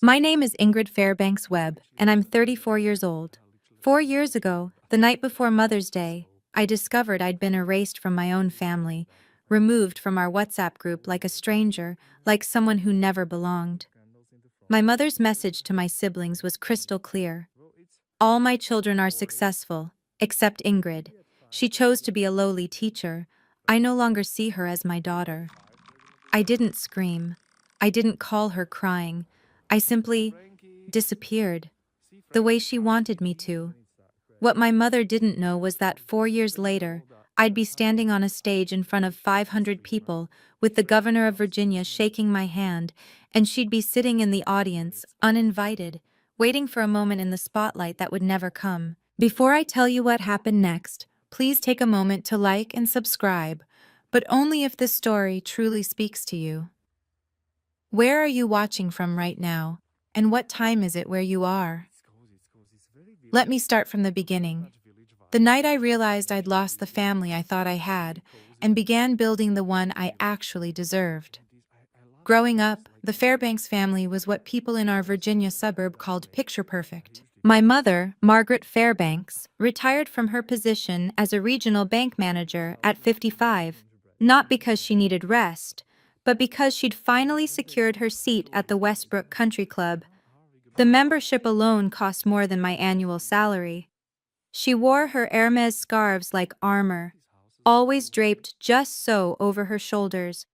My name is Ingrid Fairbanks Webb, and I'm 34 years old. 4 years ago, the night before Mother's Day, I discovered I'd been erased from my own family, removed from our WhatsApp group like a stranger, like someone who never belonged. My mother's message to my siblings was crystal clear. All my children are successful, except Ingrid. She chose to be a lowly teacher. I no longer see her as my daughter. I didn't scream. I didn't call her crying. I simply disappeared, the way she wanted me to. What my mother didn't know was that 4 years later, I'd be standing on a stage in front of 500 people with the governor of Virginia shaking my hand, and she'd be sitting in the audience, uninvited, waiting for a moment in the spotlight that would never come. Before I tell you what happened next, please take a moment to like and subscribe, but only if this story truly speaks to you. Where are you watching from right now, and what time is it where you are? Let me start from the beginning. The night I realized I'd lost the family I thought I had, and began building the one I actually deserved. Growing up, the Fairbanks family was what people in our Virginia suburb called picture perfect. My mother, Margaret Fairbanks, retired from her position as a regional bank manager at 55, not because she needed rest, but because she'd finally secured her seat at the Westbrook Country Club. The membership alone cost more than my annual salary. She wore her Hermes scarves like armor, always draped just so over her shoulders,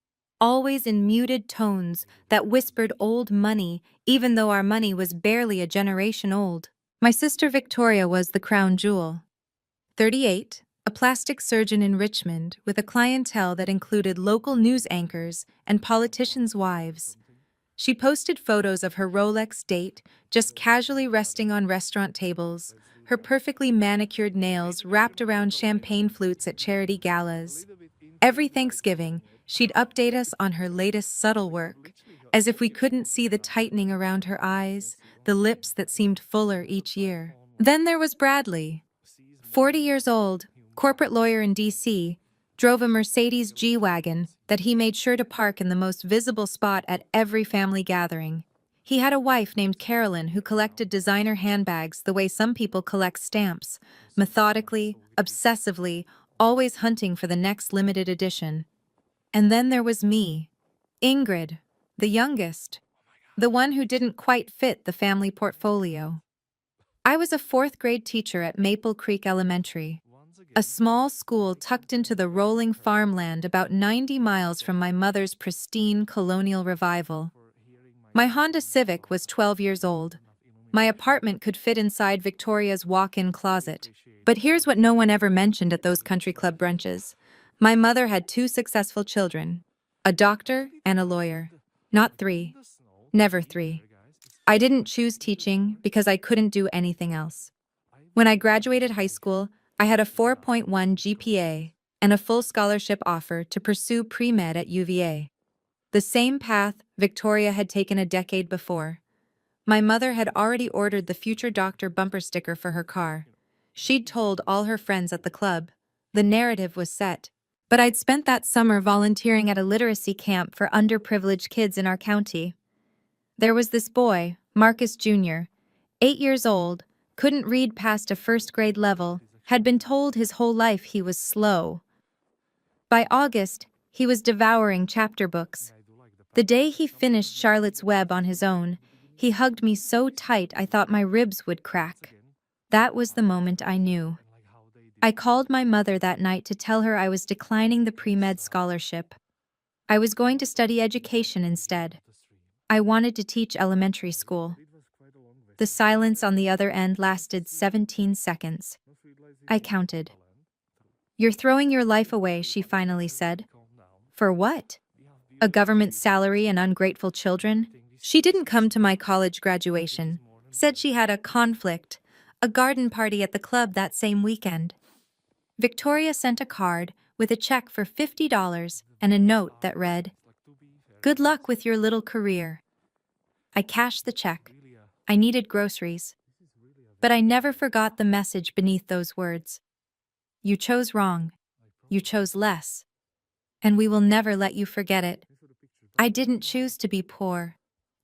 always in muted tones that whispered old money, even though our money was barely a generation old. My sister Victoria was the crown jewel. 38, a plastic surgeon in Richmond with a clientele that included local news anchors and politicians' wives. She posted photos of her Rolex date, just casually resting on restaurant tables, her perfectly manicured nails wrapped around champagne flutes at charity galas. Every Thanksgiving, she'd update us on her latest subtle work, as if we couldn't see the tightening around her eyes, the lips that seemed fuller each year. Then there was Bradley. 40 years old, corporate lawyer in D.C., drove a Mercedes G-Wagon that he made sure to park in the most visible spot at every family gathering. He had a wife named Carolyn who collected designer handbags the way some people collect stamps, methodically, obsessively, always hunting for the next limited edition. And then there was me, Ingrid, the youngest, the one who didn't quite fit the family portfolio. I was a fourth-grade teacher at Maple Creek Elementary, a small school tucked into the rolling farmland about 90 miles from my mother's pristine colonial revival. My Honda Civic was 12 years old. My apartment could fit inside Victoria's walk-in closet. But here's what no one ever mentioned at those country club brunches. My mother had two successful children, a doctor and a lawyer. Not three. Never three. I didn't choose teaching because I couldn't do anything else. When I graduated high school, I had a 4.1 GPA and a full scholarship offer to pursue pre-med at UVA. The same path Victoria had taken a decade before. My mother had already ordered the future doctor bumper sticker for her car. She'd told all her friends at the club. The narrative was set. But I'd spent that summer volunteering at a literacy camp for underprivileged kids in our county. There was this boy, Marcus Jr., 8 years old, couldn't read past a first-grade level, had been told his whole life he was slow. By August, he was devouring chapter books. The day he finished Charlotte's Web on his own, he hugged me so tight I thought my ribs would crack. That was the moment I knew. I called my mother that night to tell her I was declining the pre-med scholarship. I was going to study education instead. I wanted to teach elementary school. The silence on the other end lasted 17 seconds. I counted. "You're throwing your life away," she finally said. "For what? A government salary and ungrateful children?" She didn't come to my college graduation, said she had a conflict, a garden party at the club that same weekend. Victoria sent a card with a check for $50 and a note that read, "Good luck with your little career." I cashed the check. I needed groceries. But I never forgot the message beneath those words. You chose wrong. You chose less. And we will never let you forget it. I didn't choose to be poor.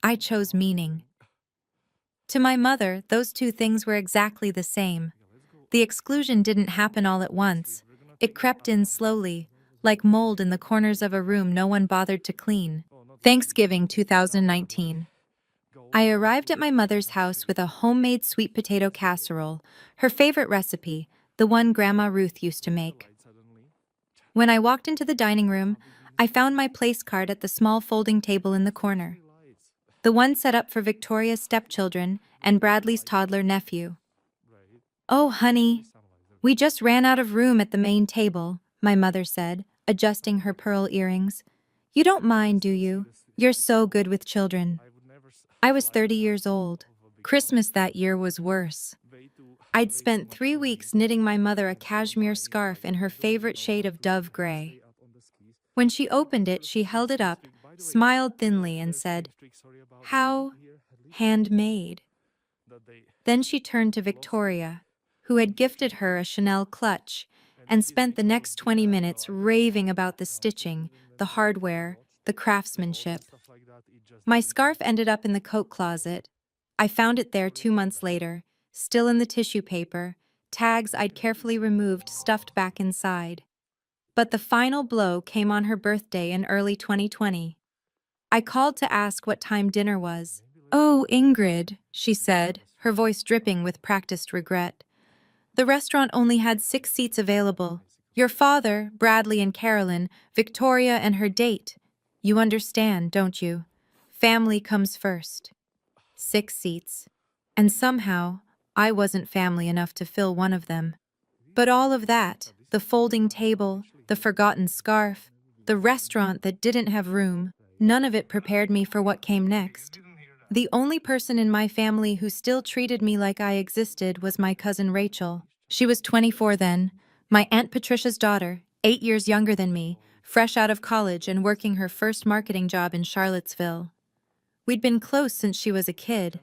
I chose meaning. To my mother, those two things were exactly the same. The exclusion didn't happen all at once. It crept in slowly, like mold in the corners of a room no one bothered to clean. Thanksgiving 2019. I arrived at my mother's house with a homemade sweet potato casserole, her favorite recipe, the one Grandma Ruth used to make. When I walked into the dining room, I found my place card at the small folding table in the corner, the one set up for Victoria's stepchildren and Bradley's toddler nephew. "Oh, honey, we just ran out of room at the main table," my mother said, adjusting her pearl earrings. "You don't mind, do you? You're so good with children." I was 30 years old. Christmas that year was worse. I'd spent 3 weeks knitting my mother a cashmere scarf in her favorite shade of dove gray. When she opened it, she held it up, smiled thinly, and said, "How handmade." Then she turned to Victoria, who had gifted her a Chanel clutch, and spent the next 20 minutes raving about the stitching, the hardware, the craftsmanship. My scarf ended up in the coat closet. I found it there 2 months later, still in the tissue paper, tags I'd carefully removed stuffed back inside. But the final blow came on her birthday in early 2020. I called to ask what time dinner was. "Oh, Ingrid," she said, her voice dripping with practiced regret. "The restaurant only had 6 seats available. Your father, Bradley and Carolyn, Victoria and her date. You understand, don't you? Family comes first." 6 seats. And somehow, I wasn't family enough to fill one of them. But all of that, the folding table, the forgotten scarf, the restaurant that didn't have room, none of it prepared me for what came next. The only person in my family who still treated me like I existed was my cousin Rachel. She was 24 then, my Aunt Patricia's daughter, 8 years younger than me, fresh out of college and working her first marketing job in Charlottesville. We'd been close since she was a kid.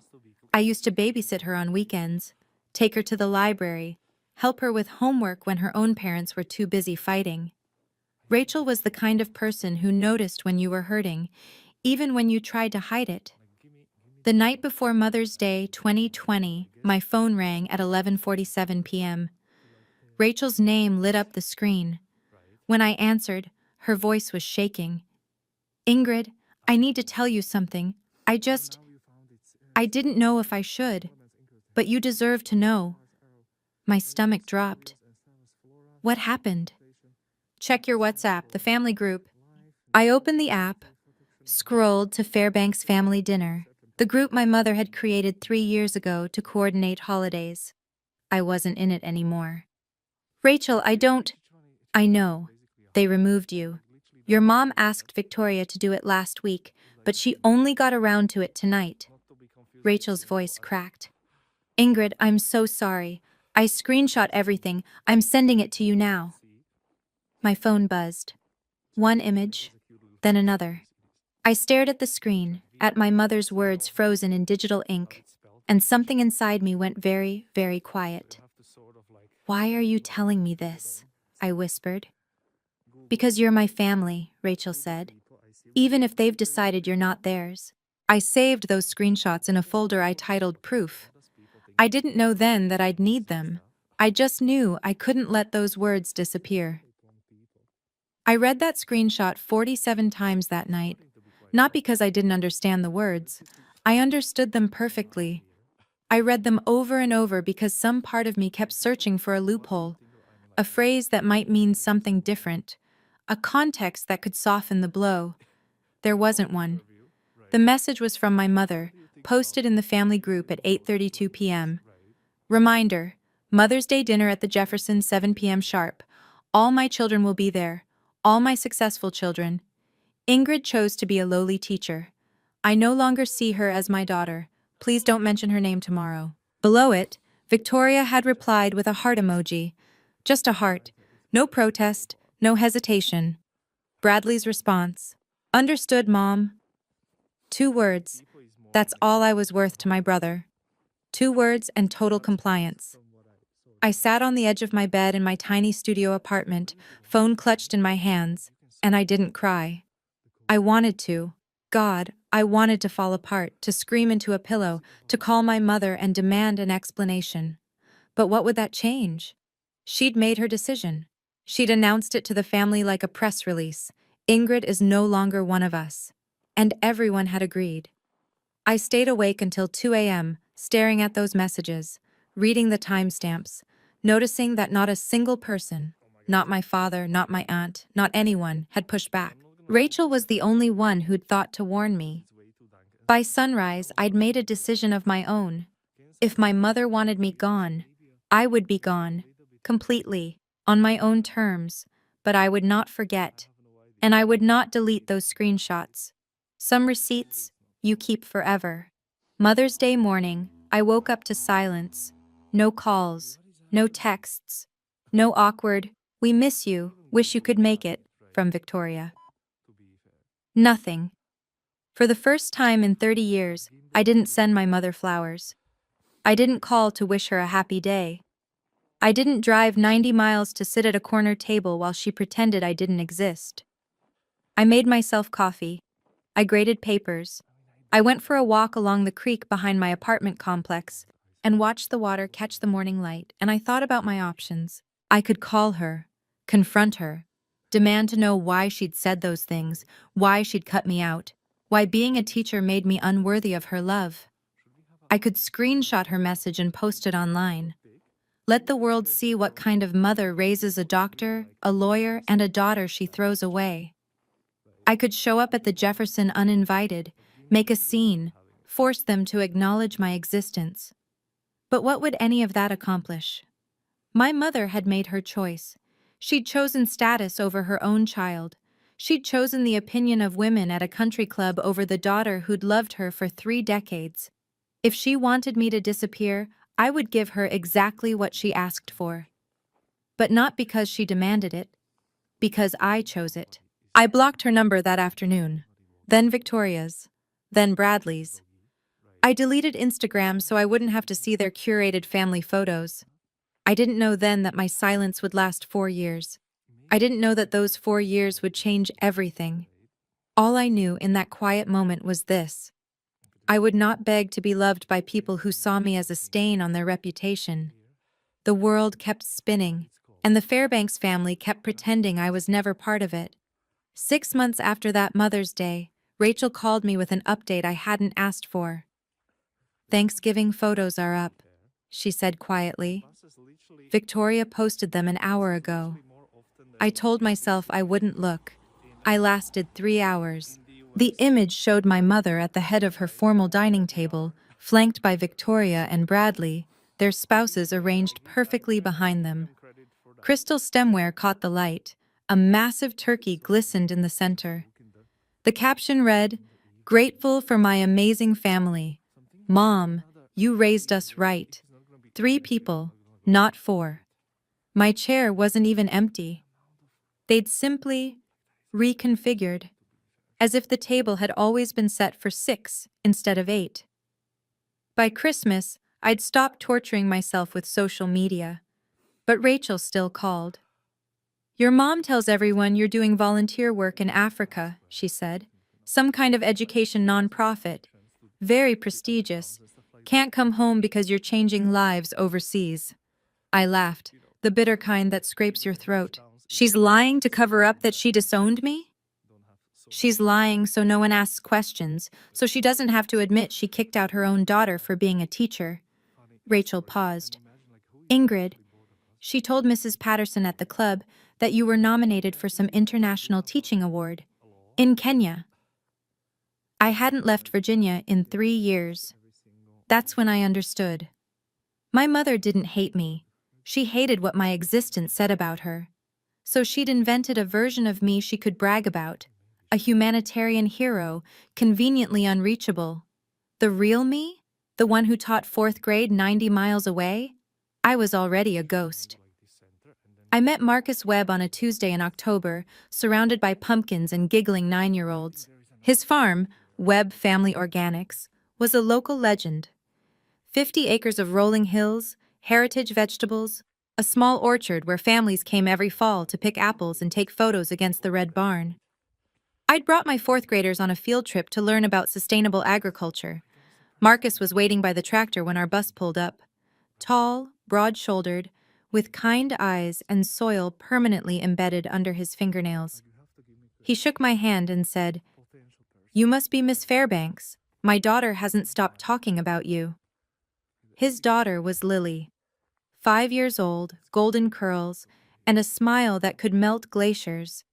I used to babysit her on weekends, take her to the library, help her with homework when her own parents were too busy fighting. Rachel was the kind of person who noticed when you were hurting, even when you tried to hide it. The night before Mother's Day 2020, my phone rang at 11:47 p.m. Rachel's name lit up the screen. When I answered, her voice was shaking. "Ingrid, I need to tell you something. I didn't know if I should, but you deserve to know." My stomach dropped. "What happened?" "Check your WhatsApp, the family group." I opened the app, scrolled to Fairbanks Family Dinner, the group my mother had created 3 years ago to coordinate holidays. I wasn't in it anymore. "Rachel, I know. They removed you. Your mom asked Victoria to do it last week, but she only got around to it tonight." Rachel's voice cracked. "Ingrid, I'm so sorry. I screenshot everything. I'm sending it to you now." My phone buzzed. One image, then another. I stared at the screen, at my mother's words frozen in digital ink, and something inside me went very, very quiet. "Why are you telling me this?" I whispered. "Because you're my family," Rachel said. "Even if they've decided you're not theirs." I saved those screenshots in a folder I titled Proof. I didn't know then that I'd need them. I just knew I couldn't let those words disappear. I read that screenshot 47 times that night, not because I didn't understand the words. I understood them perfectly. I read them over and over because some part of me kept searching for a loophole, a phrase that might mean something different, a context that could soften the blow. There wasn't one. The message was from my mother, posted in the family group at 8:32 p.m. Reminder, Mother's Day dinner at the Jeffersons 7 p.m. sharp. All my children will be there. All my successful children. Ingrid chose to be a lowly teacher. I no longer see her as my daughter. Please don't mention her name tomorrow. Below it, Victoria had replied with a heart emoji. Just a heart. No protest, no hesitation. Bradley's response. "Understood, Mom." 2 words. That's all I was worth to my brother. 2 words and total compliance. I sat on the edge of my bed in my tiny studio apartment, phone clutched in my hands, and I didn't cry. I wanted to. God, I wanted to fall apart, to scream into a pillow, to call my mother and demand an explanation. But what would that change? She'd made her decision. She'd announced it to the family like a press release. Ingrid is no longer one of us. And everyone had agreed. I stayed awake until 2 a.m., staring at those messages, reading the timestamps, noticing that not a single person, not my father, not my aunt, not anyone, had pushed back. Rachel was the only one who'd thought to warn me. By sunrise, I'd made a decision of my own. If my mother wanted me gone, I would be gone, completely, on my own terms, but I would not forget. And I would not delete those screenshots. Some receipts you keep forever. Mother's Day morning, I woke up to silence. No calls, no texts, no awkward, "We miss you, wish you could make it," from Victoria. Nothing. For the first time in 30 years, I didn't send my mother flowers. I didn't call to wish her a happy day. I didn't drive 90 miles to sit at a corner table while she pretended I didn't exist. I made myself coffee. I graded papers. I went for a walk along the creek behind my apartment complex and watched the water catch the morning light, and I thought about my options. I could call her, confront her, demand to know why she'd said those things, why she'd cut me out, why being a teacher made me unworthy of her love. I could screenshot her message and post it online. Let the world see what kind of mother raises a doctor, a lawyer, and a daughter she throws away. I could show up at the Jefferson uninvited, make a scene, force them to acknowledge my existence. But what would any of that accomplish? My mother had made her choice. She'd chosen status over her own child. She'd chosen the opinion of women at a country club over the daughter who'd loved her for 3 decades. If she wanted me to disappear, I would give her exactly what she asked for. But not because she demanded it, because I chose it. I blocked her number that afternoon, then Victoria's, then Bradley's. I deleted Instagram so I wouldn't have to see their curated family photos. I didn't know then that my silence would last 4 years. I didn't know that those 4 years would change everything. All I knew in that quiet moment was this: I would not beg to be loved by people who saw me as a stain on their reputation. The world kept spinning, and the Fairbanks family kept pretending I was never part of it. 6 months after that Mother's Day, Rachel called me with an update I hadn't asked for. "Thanksgiving photos are up," she said quietly. "Victoria posted them an hour ago." I told myself I wouldn't look. I lasted 3 hours. The image showed my mother at the head of her formal dining table, flanked by Victoria and Bradley, their spouses arranged perfectly behind them. Crystal stemware caught the light. A massive turkey glistened in the center. The caption read, "Grateful for my amazing family. Mom, you raised us right. 3 people, not 4. My chair wasn't even empty. They'd simply reconfigured, as if the table had always been set for 6 instead of 8. By Christmas, I'd stopped torturing myself with social media. But Rachel still called. "Your mom tells everyone you're doing volunteer work in Africa," she said. "Some kind of education nonprofit. Very prestigious. Can't come home because you're changing lives overseas." I laughed, the bitter kind that scrapes your throat. She's lying to cover up that she disowned me? She's lying so no one asks questions, so she doesn't have to admit she kicked out her own daughter for being a teacher. Rachel paused. "Ingrid, she told Mrs. Patterson at the club that you were nominated for some international teaching award. In Kenya." I hadn't left Virginia in 3 years. That's when I understood. My mother didn't hate me. She hated what my existence said about her. So she'd invented a version of me she could brag about. A humanitarian hero, conveniently unreachable. The real me? The one who taught 4th grade 90 miles away? I was already a ghost. I met Marcus Webb on a Tuesday in October, surrounded by pumpkins and giggling 9-year-olds. His farm, Webb Family Organics, was a local legend. 50 acres of rolling hills, heritage vegetables, a small orchard where families came every fall to pick apples and take photos against the red barn. I'd brought my fourth graders on a field trip to learn about sustainable agriculture. Marcus was waiting by the tractor when our bus pulled up. Tall, broad-shouldered, with kind eyes and soil permanently embedded under his fingernails. He shook my hand and said, "You must be Miss Fairbanks. My daughter hasn't stopped talking about you." His daughter was Lily, 5 years old, golden curls, and a smile that could melt glaciers.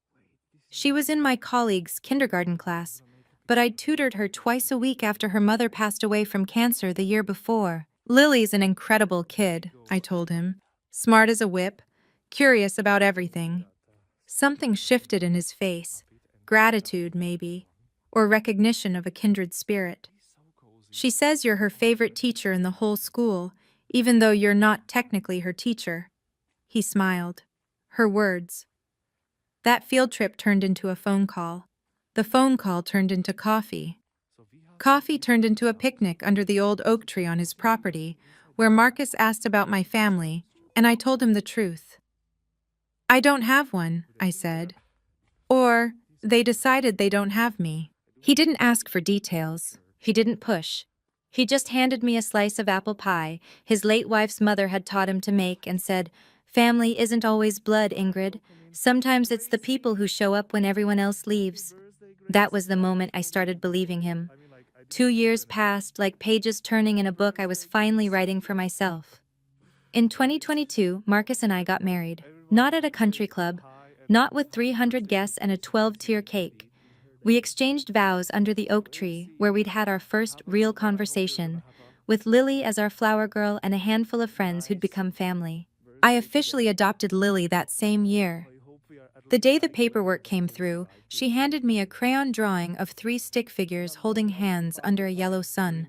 She was in my colleague's kindergarten class, but I'd tutored her twice a week after her mother passed away from cancer the year before. "Lily's an incredible kid," I told him. "Smart as a whip, curious about everything." Something shifted in his face. Gratitude, maybe, or recognition of a kindred spirit. "She says you're her favorite teacher in the whole school, even though you're not technically her teacher." He smiled. Her words. That field trip turned into a phone call. The phone call turned into coffee. Coffee turned into a picnic under the old oak tree on his property, where Marcus asked about my family, and I told him the truth. "I don't have one," I said. Or, "They decided they don't have me." He didn't ask for details. He didn't push. He just handed me a slice of apple pie his late wife's mother had taught him to make and said, "Family isn't always blood, Ingrid. Sometimes it's the people who show up when everyone else leaves." That was the moment I started believing him. 2 years passed, like pages turning in a book I was finally writing for myself. In 2022, Marcus and I got married. Not at a country club, not with 300 guests and a 12-tier cake. We exchanged vows under the oak tree, where we'd had our first real conversation, with Lily as our flower girl and a handful of friends who'd become family. I officially adopted Lily that same year. The day the paperwork came through, she handed me a crayon drawing of 3 stick figures holding hands under a yellow sun.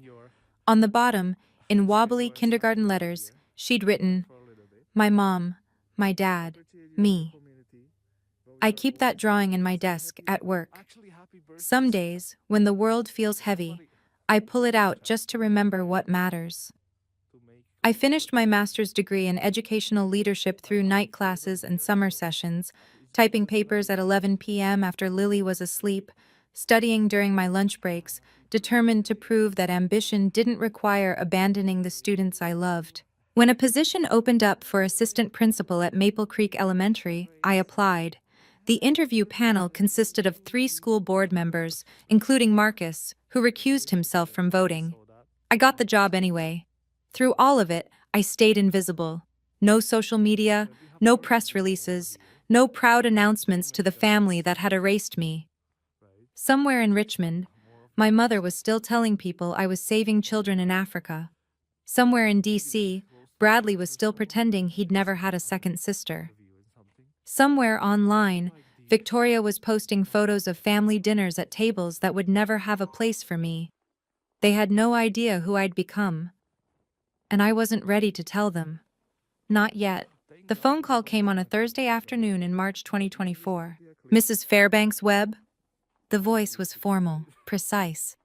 On the bottom, in wobbly kindergarten letters, she'd written, "My mom, my dad, me." I keep that drawing in my desk at work. Some days, when the world feels heavy, I pull it out just to remember what matters. I finished my master's degree in educational leadership through night classes and summer sessions, typing papers at 11 p.m. after Lily was asleep, studying during my lunch breaks, determined to prove that ambition didn't require abandoning the students I loved. When a position opened up for assistant principal at Maple Creek Elementary, I applied. The interview panel consisted of 3 school board members, including Marcus, who recused himself from voting. I got the job anyway. Through all of it, I stayed invisible. No social media, no press releases, no proud announcements to the family that had erased me. Somewhere in Richmond, my mother was still telling people I was saving children in Africa. Somewhere in D.C., Bradley was still pretending he'd never had a second sister. Somewhere online, Victoria was posting photos of family dinners at tables that would never have a place for me. They had no idea who I'd become. And I wasn't ready to tell them. Not yet. The phone call came on a Thursday afternoon in March 2024. "Mrs. Fairbanks Webb?" The voice was formal, precise.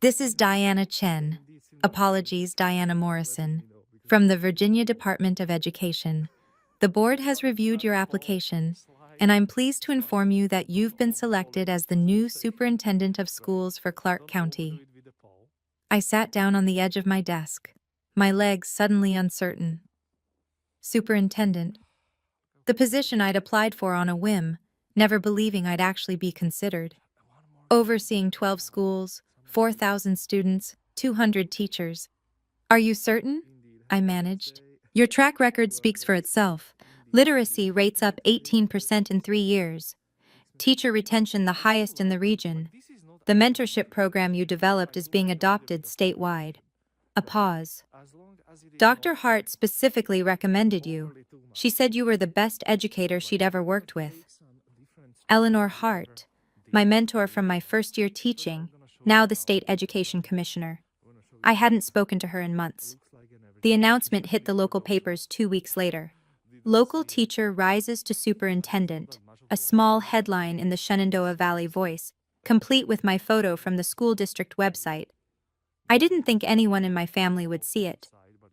"This is Diana Chen. Apologies, Diana Morrison. From the Virginia Department of Education. The board has reviewed your application, and I'm pleased to inform you that you've been selected as the new superintendent of schools for Clark County." I sat down on the edge of my desk, my legs suddenly uncertain. Superintendent. The position I'd applied for on a whim, never believing I'd actually be considered. Overseeing 12 schools, 4,000 students, 200 teachers. "Are you certain?" I managed. "Your track record speaks for itself. Literacy rates up 18% in 3 years. Teacher retention the highest in the region. The mentorship program you developed is being adopted statewide." A pause. "Dr. Hart specifically recommended you. She said you were the best educator she'd ever worked with." Eleanor Hart, my mentor from my first year teaching, now the state education commissioner. I hadn't spoken to her in months. The announcement hit the local papers 2 weeks later. "Local teacher rises to superintendent," a small headline in the Shenandoah Valley Voice, complete with my photo from the school district website. I didn't think anyone in my family would see it.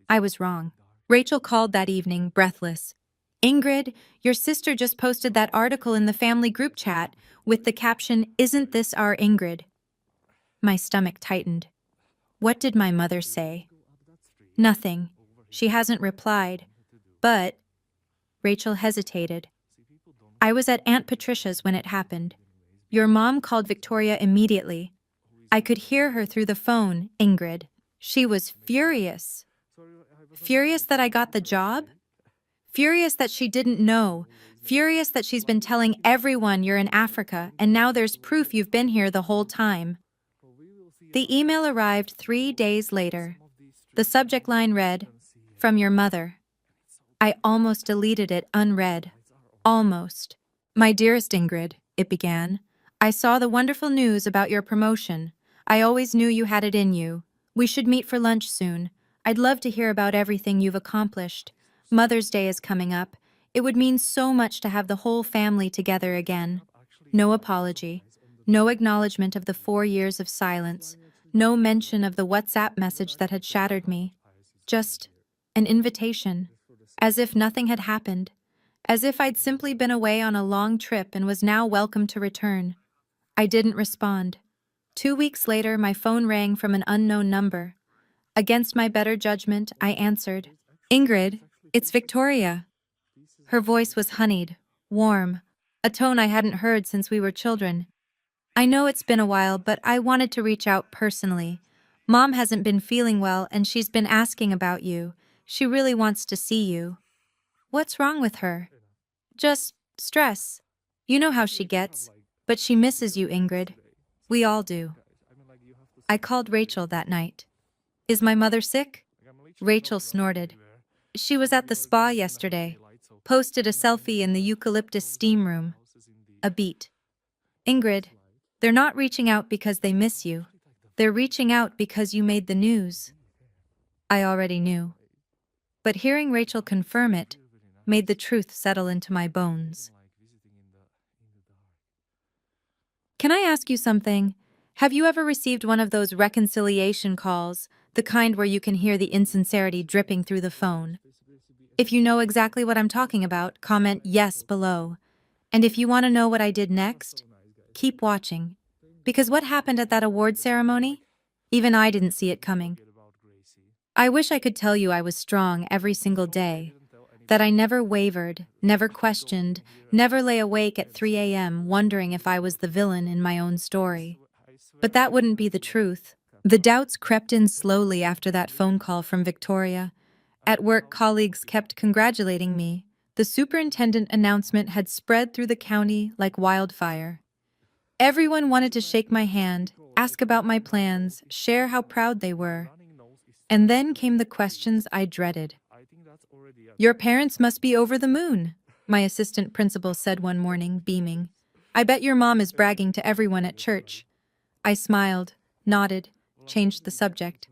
I was wrong. Rachel called that evening, breathless. Ingrid, your sister just posted that article in the family group chat with the caption, "Isn't this our Ingrid?" My stomach tightened. What did my mother say? Nothing. She hasn't replied. But, Rachel hesitated. I was at Aunt Patricia's when it happened. Your mom called Victoria immediately. I could hear her through the phone, Ingrid. She was furious. Furious that I got the job? Furious that she didn't know. Furious that she's been telling everyone you're in Africa and now there's proof you've been here the whole time. The email arrived 3 days later. The subject line read, "From your mother." I almost deleted it unread. Almost. My dearest Ingrid, it began. I saw the wonderful news about your promotion. I always knew you had it in you. We should meet for lunch soon. I'd love to hear about everything you've accomplished. Mother's Day is coming up. It would mean so much to have the whole family together again. No apology. No acknowledgement of the 4 years of silence. No mention of the WhatsApp message that had shattered me. Just an invitation. As if nothing had happened. As if I'd simply been away on a long trip and was now welcome to return. I didn't respond. 2 weeks later, my phone rang from an unknown number. Against my better judgment, I answered. Ingrid, it's Victoria. Her voice was honeyed, warm, a tone I hadn't heard since we were children. I know it's been a while, but I wanted to reach out personally. Mom hasn't been feeling well and she's been asking about you. She really wants to see you. What's wrong with her? Just stress. You know how she gets, but she misses you, Ingrid. We all do. I called Rachel that night. Is my mother sick? Rachel snorted. She was at the spa yesterday. Posted a selfie in the eucalyptus steam room. A beat. Ingrid, they're not reaching out because they miss you. They're reaching out because you made the news. I already knew. But hearing Rachel confirm it made the truth settle into my bones. Can I ask you something? Have you ever received one of those reconciliation calls, the kind where you can hear the insincerity dripping through the phone? If you know exactly what I'm talking about, comment yes below. And if you want to know what I did next, keep watching. Because what happened at that award ceremony? Even I didn't see it coming. I wish I could tell you I was strong every single day, that I never wavered, never questioned, never lay awake at 3 a.m. wondering if I was the villain in my own story. But that wouldn't be the truth. The doubts crept in slowly after that phone call from Victoria. At work, colleagues kept congratulating me. The superintendent announcement had spread through the county like wildfire. Everyone wanted to shake my hand, ask about my plans, share how proud they were. And then came the questions I dreaded. Your parents must be over the moon, my assistant principal said one morning, beaming. I bet your mom is bragging to everyone at church. I smiled, nodded, changed the subject.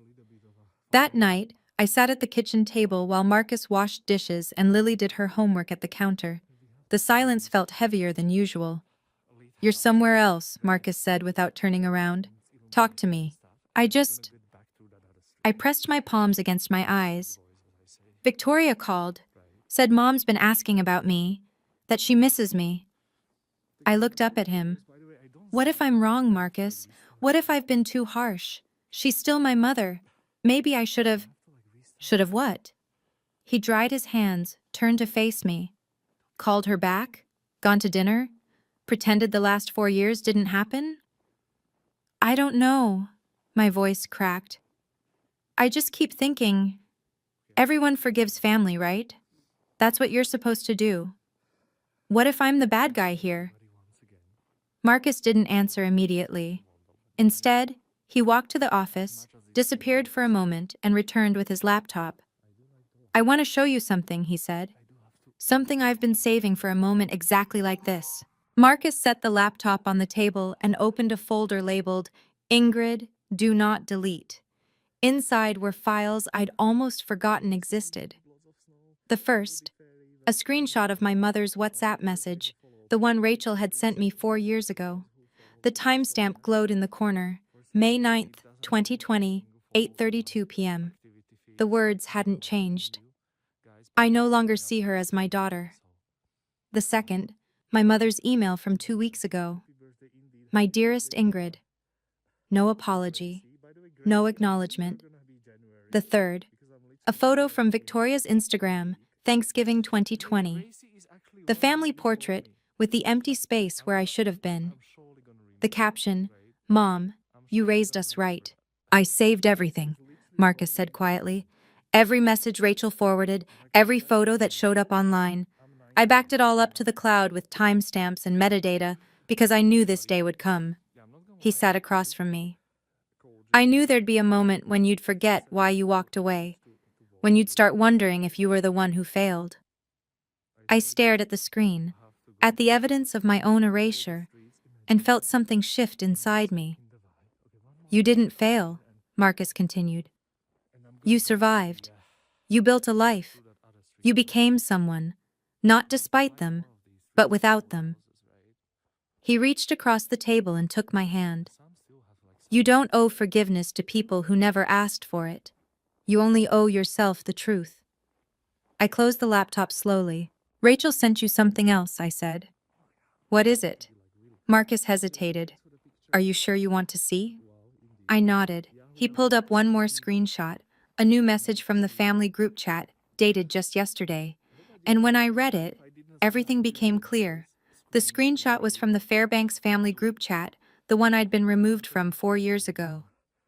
That night, I sat at the kitchen table while Marcus washed dishes and Lily did her homework at the counter. The silence felt heavier than usual. You're somewhere else, Marcus said without turning around. Talk to me. I pressed my palms against my eyes. Victoria called, said Mom's been asking about me, that she misses me. I looked up at him. What if I'm wrong, Marcus? What if I've been too harsh? She's still my mother. Maybe I should have... Should have what? He dried his hands, turned to face me. Called her back? Gone to dinner? Pretended the last 4 years didn't happen? I don't know. My voice cracked. I just keep thinking, everyone forgives family, right? That's what you're supposed to do. What if I'm the bad guy here? Marcus didn't answer immediately. Instead, he walked to the office, disappeared for a moment, and returned with his laptop. I want to show you something, he said. Something I've been saving for a moment exactly like this. Marcus set the laptop on the table and opened a folder labeled, Ingrid, do not delete. Inside were files I'd almost forgotten existed. The first, a screenshot of my mother's WhatsApp message, the one Rachel had sent me 4 years ago. The timestamp glowed in the corner, May 9th, 2020, 8:32 p.m. The words hadn't changed. I no longer see her as my daughter. The second, my mother's email from 2 weeks ago. My dearest Ingrid, no apology, no acknowledgement. The third, a photo from Victoria's Instagram, Thanksgiving 2020. The family portrait with the empty space where I should have been. The caption, Mom, you raised us right. I saved everything, Marcus said quietly. Every message Rachel forwarded, every photo that showed up online. I backed it all up to the cloud with timestamps and metadata because I knew this day would come. He sat across from me. I knew there'd be a moment when you'd forget why you walked away, when you'd start wondering if you were the one who failed. I stared at the screen, at the evidence of my own erasure, and felt something shift inside me. You didn't fail, Marcus continued. You survived. You built a life. You became someone, not despite them, but without them. He reached across the table and took my hand. You don't owe forgiveness to people who never asked for it. You only owe yourself the truth. I closed the laptop slowly. Rachel sent you something else, I said. What is it? Marcus hesitated. Are you sure you want to see? I nodded. He pulled up one more screenshot, a new message from the family group chat, dated just yesterday. And when I read it, everything became clear. The screenshot was from the Fairbanks family group chat, the one I'd been removed from 4 years ago.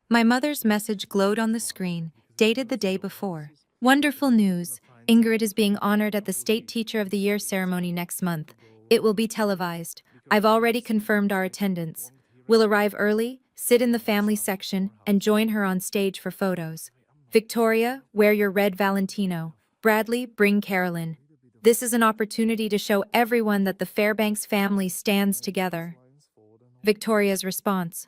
My mother's message glowed on the screen, dated the day before. Wonderful news. Ingrid is being honored at the State Teacher of the Year ceremony next month. It will be televised. I've already confirmed our attendance. We'll arrive early, sit in the family section, and join her on stage for photos. Victoria, wear your red Valentino. Bradley, bring Carolyn. This is an opportunity to show everyone that the Fairbanks family stands together. Victoria's response.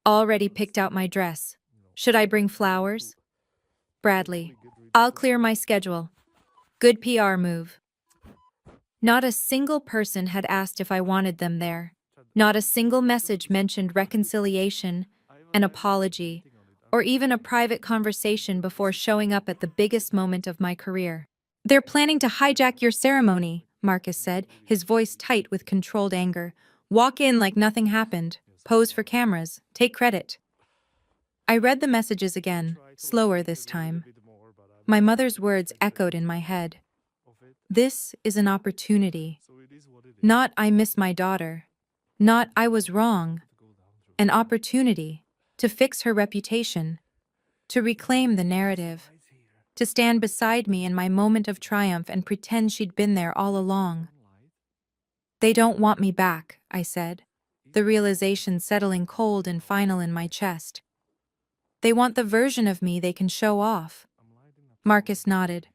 Already picked out my dress. Should I bring flowers? Bradley. I'll clear my schedule. Good PR move. Not a single person had asked if I wanted them there. Not a single message mentioned reconciliation, an apology, or even a private conversation before showing up at the biggest moment of my career. They're planning to hijack your ceremony, Marcus said, his voice tight with controlled anger. Walk in like nothing happened. Pose for cameras. Take credit. I read the messages again, slower this time. My mother's words echoed in my head. This is an opportunity. Not I miss my daughter. Not I was wrong. An opportunity to fix her reputation, to reclaim the narrative, to stand beside me in my moment of triumph and pretend she'd been there all along. They don't want me back, I said, the realization settling cold and final in my chest. They want the version of me they can show off. Marcus nodded.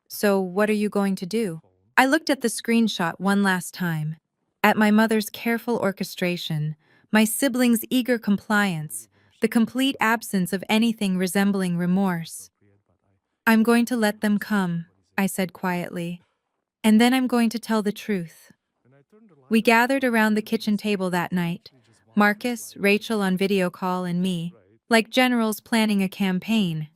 So what are you going to do? I looked at the screenshot one last time, at my mother's careful orchestration, my siblings' eager compliance, the complete absence of anything resembling remorse. I'm going to let them come, I said quietly, and then I'm going to tell the truth. We gathered around the kitchen table that night, Marcus, Rachel on video call, and me, like generals planning a campaign.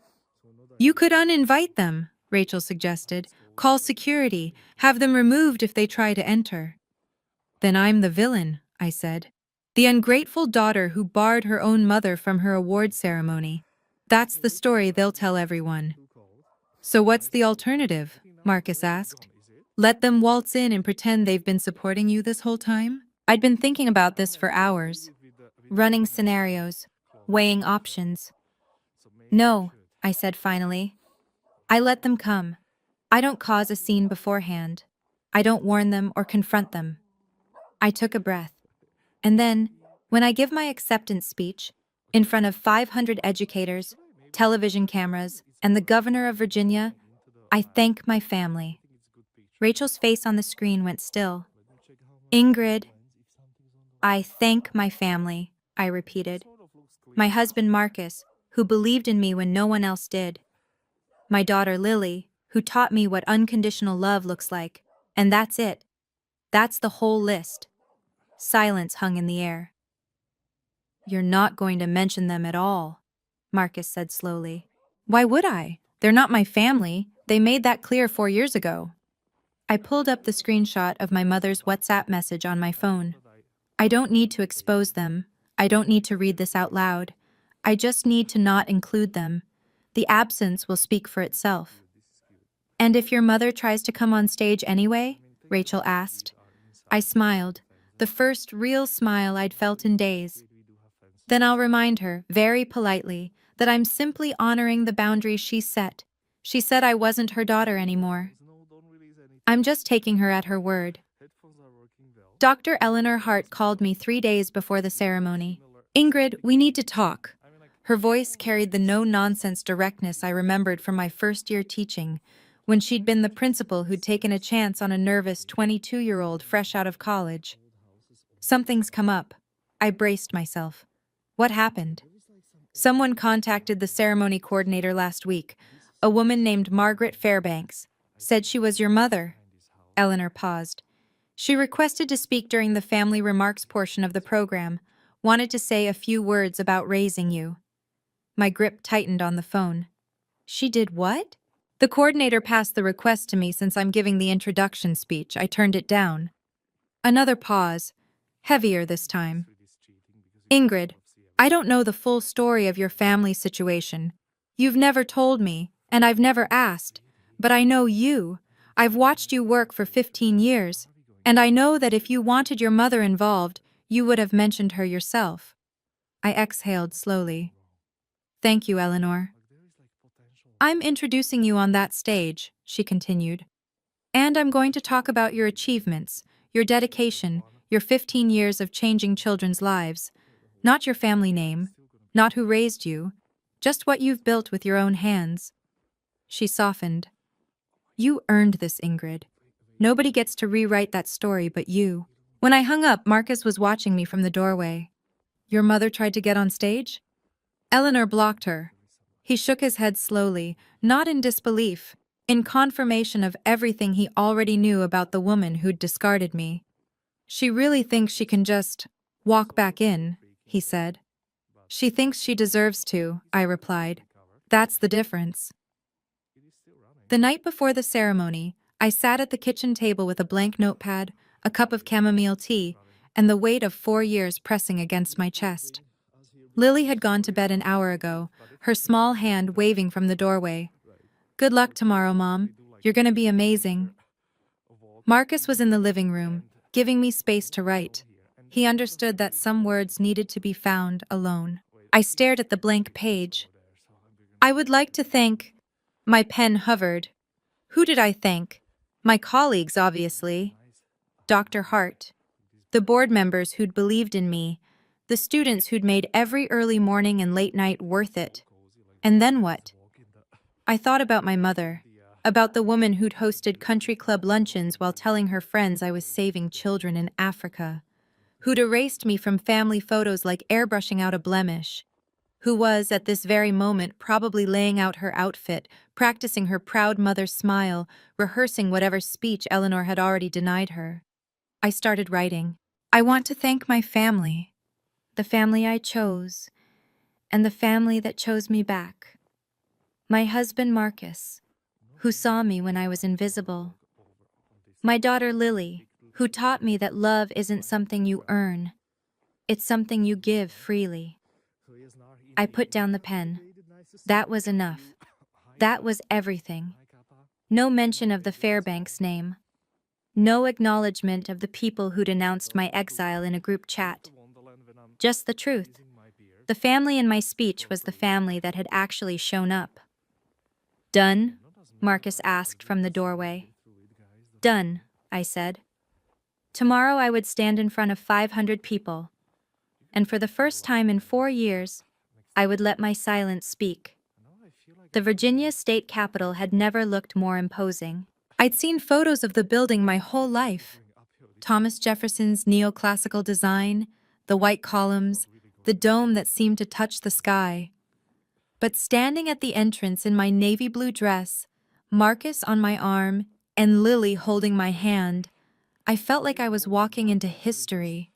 You could uninvite them, Rachel suggested. Call security, have them removed if they try to enter. Then I'm the villain, I said. The ungrateful daughter who barred her own mother from her award ceremony. That's the story they'll tell everyone. So what's the alternative? Marcus asked. Let them waltz in and pretend they've been supporting you this whole time? I'd been thinking about this for hours, running scenarios, weighing options. No, I said finally. I let them come. I don't cause a scene beforehand. I don't warn them or confront them. I took a breath. And then, when I give my acceptance speech, in front of 500 educators, television cameras, and the governor of Virginia, I thank my family. Rachel's face on the screen went still. Ingrid, I thank my family, I repeated. My husband Marcus, who believed in me when no one else did. My daughter Lily, who taught me what unconditional love looks like. And that's it. That's the whole list. Silence hung in the air. You're not going to mention them at all, Marcus said slowly. Why would I? They're not my family. They made that clear 4 years ago. I pulled up the screenshot of my mother's WhatsApp message on my phone. I don't need to expose them. I don't need to read this out loud. I just need to not include them. The absence will speak for itself. And if your mother tries to come on stage anyway? Rachel asked. I smiled, the first real smile I'd felt in days. Then I'll remind her, very politely, that I'm simply honoring the boundaries she set. She said I wasn't her daughter anymore. I'm just taking her at her word. Dr. Eleanor Hart called me 3 days before the ceremony. Ingrid, we need to talk. Her voice carried the no-nonsense directness I remembered from my first year teaching, when she'd been the principal who'd taken a chance on a nervous 22-year-old fresh out of college. Something's come up. I braced myself. What happened? Someone contacted the ceremony coordinator last week, a woman named Margaret Fairbanks. Said she was your mother. Eleanor paused. She requested to speak during the family remarks portion of the program, wanted to say a few words about raising you. My grip tightened on the phone. She did what? The coordinator passed the request to me since I'm giving the introduction speech. I turned it down. Another pause, heavier this time. Ingrid, I don't know the full story of your family situation. You've never told me, and I've never asked, but I know you. I've watched you work for 15 years, and I know that if you wanted your mother involved, you would have mentioned her yourself. I exhaled slowly. Thank you, Eleanor. I'm introducing you on that stage, she continued. And I'm going to talk about your achievements, your dedication, your 15 years of changing children's lives. Not your family name, not who raised you, just what you've built with your own hands. She softened. You earned this, Ingrid. Nobody gets to rewrite that story but you. When I hung up, Marcus was watching me from the doorway. Your mother tried to get on stage? Eleanor blocked her. He shook his head slowly, not in disbelief, in confirmation of everything he already knew about the woman who'd discarded me. She really thinks she can just walk back in, he said. She thinks she deserves to, I replied. That's the difference. The night before the ceremony, I sat at the kitchen table with a blank notepad, a cup of chamomile tea, and the weight of 4 years pressing against my chest. Lily had gone to bed an hour ago, her small hand waving from the doorway. Good luck tomorrow, Mom. You're gonna be amazing. Marcus was in the living room, giving me space to write. He understood that some words needed to be found alone. I stared at the blank page. I would like to thank... My pen hovered. Who did I thank? My colleagues, obviously. Dr. Hart. The board members who'd believed in me. The students who'd made every early morning and late night worth it. And then what? I thought about my mother, about the woman who'd hosted country club luncheons while telling her friends I was saving children in Africa, who'd erased me from family photos like airbrushing out a blemish, who was, at this very moment, probably laying out her outfit, practicing her proud mother's smile, rehearsing whatever speech Eleanor had already denied her. I started writing. I want to thank my family, the family I chose, and the family that chose me back. My husband Marcus, who saw me when I was invisible. My daughter Lily, who taught me that love isn't something you earn, it's something you give freely. I put down the pen. That was enough. That was everything. No mention of the Fairbanks name. No acknowledgement of the people who'd announced my exile in a group chat. Just the truth. The family in my speech was the family that had actually shown up. Done? Marcus asked from the doorway. Done, I said. Tomorrow I would stand in front of 500 people, and for the first time in 4 years, I would let my silence speak. The Virginia state capitol had never looked more imposing. I'd seen photos of the building my whole life. Thomas Jefferson's neoclassical design, the white columns, the dome that seemed to touch the sky. But standing at the entrance in my navy blue dress, Marcus on my arm, and Lily holding my hand, I felt like I was walking into history.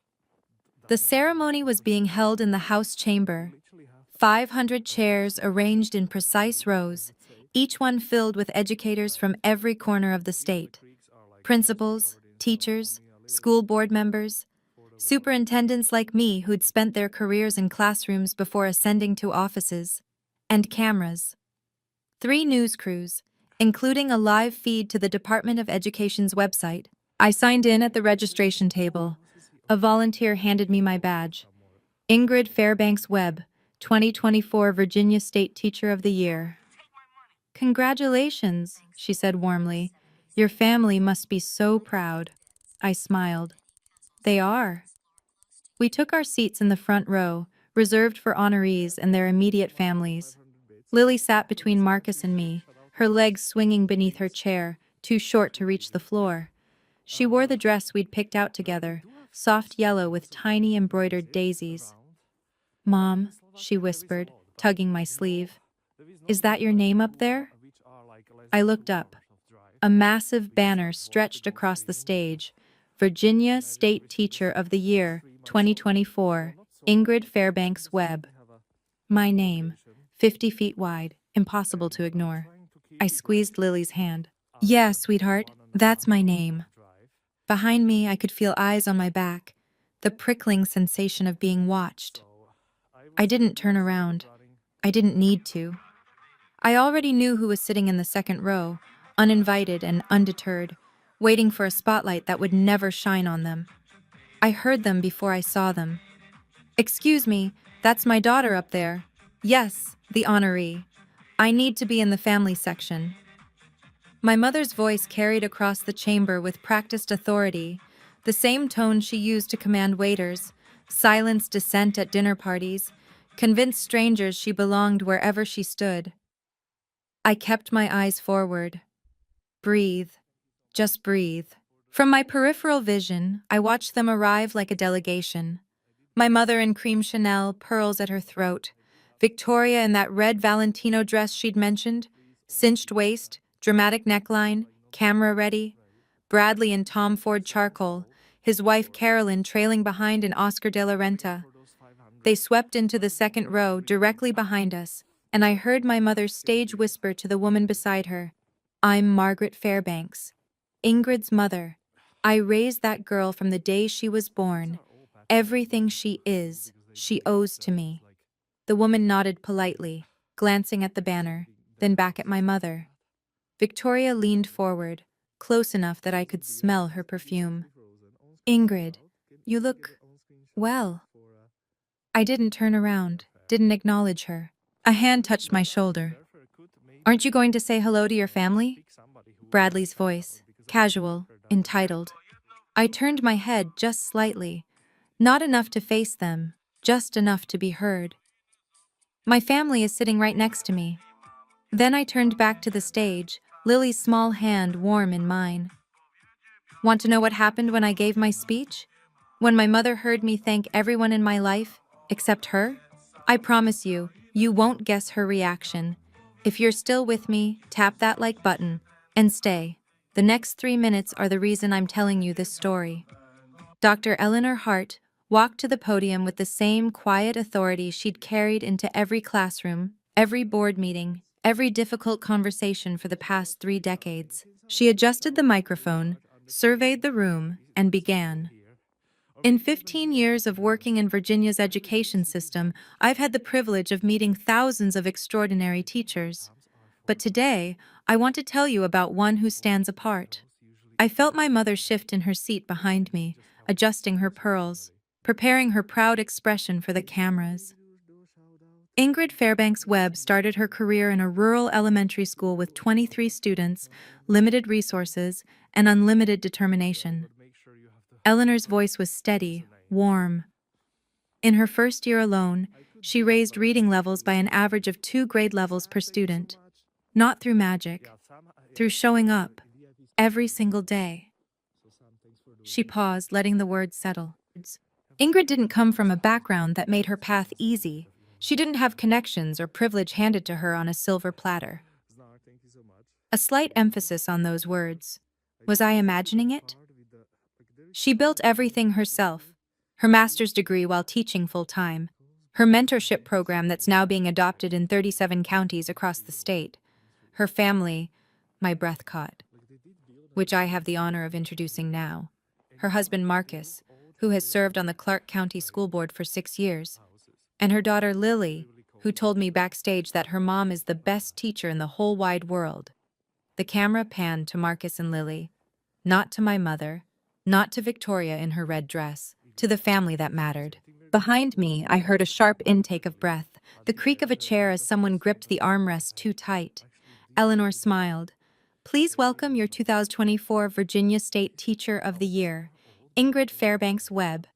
The ceremony was being held in the House chamber. 500 chairs arranged in precise rows, each one filled with educators from every corner of the state. Principals, teachers, school board members, superintendents like me who'd spent their careers in classrooms before ascending to offices, and cameras. 3 news crews, including a live feed to the Department of Education's website. I signed in at the registration table. A volunteer handed me my badge. Ingrid Fairbanks Webb, 2024 Virginia State Teacher of the Year. Congratulations, she said warmly. Your family must be so proud. I smiled. They are. We took our seats in the front row, reserved for honorees and their immediate families. Lily sat between Marcus and me, her legs swinging beneath her chair, too short to reach the floor. She wore the dress we'd picked out together, soft yellow with tiny embroidered daisies. Mom, she whispered, tugging my sleeve. Is that your name up there? I looked up. A massive banner stretched across the stage. Virginia State Teacher of the Year, 2024, Ingrid Fairbanks Webb. My name, 50 feet wide, impossible to ignore. I squeezed Lily's hand. Yeah, sweetheart, that's my name. Behind me, I could feel eyes on my back, the prickling sensation of being watched. I didn't turn around. I didn't need to. I already knew who was sitting in the second row, uninvited and undeterred, waiting for a spotlight that would never shine on them. I heard them before I saw them. Excuse me, that's my daughter up there. Yes, the honoree. I need to be in the family section. My mother's voice carried across the chamber with practiced authority, the same tone she used to command waiters, silence dissent at dinner parties, convince strangers she belonged wherever she stood. I kept my eyes forward. Breathe. Just breathe. From my peripheral vision, I watched them arrive like a delegation. My mother in cream Chanel, pearls at her throat. Victoria in that red Valentino dress she'd mentioned, cinched waist, dramatic neckline, camera ready. Bradley in Tom Ford charcoal, his wife Carolyn trailing behind in Oscar de la Renta. They swept into the second row, directly behind us, and I heard my mother's stage whisper to the woman beside her, I'm Margaret Fairbanks, Ingrid's mother. I raised that girl from the day she was born. Everything she is, she owes to me. The woman nodded politely, glancing at the banner, then back at my mother. Victoria leaned forward, close enough that I could smell her perfume. Ingrid, you look well. I didn't turn around, didn't acknowledge her. A hand touched my shoulder. Aren't you going to say hello to your family? Bradley's voice, casual, entitled. I turned my head just slightly, not enough to face them, just enough to be heard. My family is sitting right next to me. Then I turned back to the stage, Lily's small hand warm in mine. Want to know what happened when I gave my speech? When my mother heard me thank everyone in my life, except her? I promise you, you won't guess her reaction. If you're still with me, tap that like button, and stay. The next 3 minutes are the reason I'm telling you this story. Dr. Eleanor Hart walked to the podium with the same quiet authority she'd carried into every classroom, every board meeting, every difficult conversation for the past 3 decades. She adjusted the microphone, surveyed the room, and began. In 15 years of working in Virginia's education system, I've had the privilege of meeting thousands of extraordinary teachers. But today, I want to tell you about one who stands apart. I felt my mother shift in her seat behind me, adjusting her pearls, preparing her proud expression for the cameras. Ingrid Fairbanks Webb started her career in a rural elementary school with 23 students, limited resources, and unlimited determination. Eleanor's voice was steady, warm. In her first year alone, she raised reading levels by an average of 2 grade levels per student. Not through magic, through showing up, every single day. She paused, letting the words settle. Ingrid didn't come from a background that made her path easy. She didn't have connections or privilege handed to her on a silver platter. A slight emphasis on those words. Was I imagining it? She built everything herself. Her master's degree while teaching full-time. Her mentorship program that's now being adopted in 37 counties across the state. Her family, my breath caught, which I have the honor of introducing now. Her husband Marcus, who has served on the Clark County School Board for 6 years, and her daughter Lily, who told me backstage that her mom is the best teacher in the whole wide world. The camera panned to Marcus and Lily, not to my mother, not to Victoria in her red dress, to the family that mattered. Behind me, I heard a sharp intake of breath, the creak of a chair as someone gripped the armrest too tight. Eleanor smiled. Please welcome your 2024 Virginia State Teacher of the Year, Ingrid Fairbanks Webb.